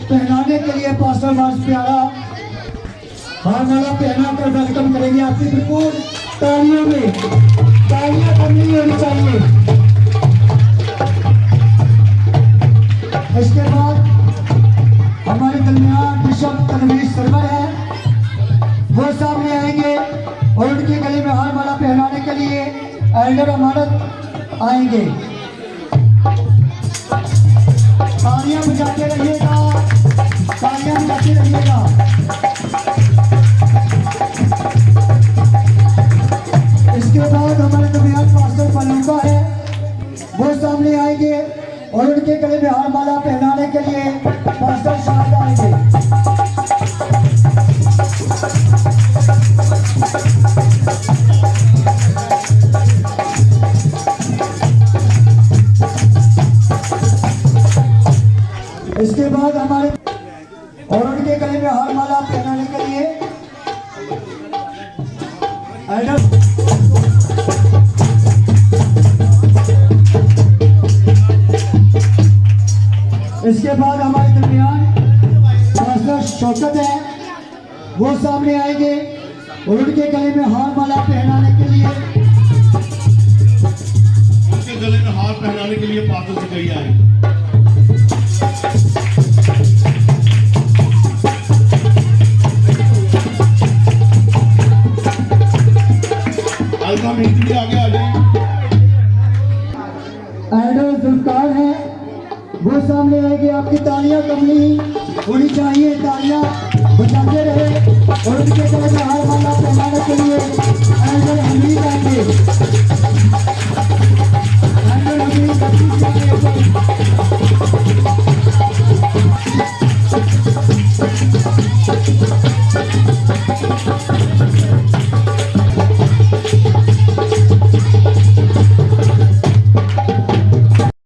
पहनाने के लिए पास्टर मार्च प्यारा हारमाला पहना कर वेलकम करेंगे। आपकी बिल्कुल तालियों में तालियां बनी होनी चाहिए। इसके बाद हमारे दरमियान बिशप तनवीर सरवर है, वो सामने आएंगे और उनके गले में हारमाला पहनाने के लिए एल्डर अमानत आएंगे। तालियां बजाते रहिएगा, तालियां बजाते रहिएगा। इसके बाद हमारे दरमियान पास्टर मलूका है, वो सामने आएंगे और उनके गले में हारमाला पहनाने के लिए पास्टर शाहिद आएंगे। इसके बाद हमारे और उनके गले में हारमाला पहनाने के लिए इसके बाद हमारे दरमियान पास्टर शौकत है, वो सामने आएंगे और उनके गले में हारमाला पहनाने के लिए हार पहनाने के लिए पास्टर सकैया आएंगे। आगे आ जाए। एल्डर जुल्फकार है, वो सामने आएंगे। आपकी तालियां कमली होनी चाहिए, तालियां बजाते रहे और उनके गले में हारमाला पहनाने के लिए एल्डर हमीद आएंगे। एल्डर हमीद आएंगे।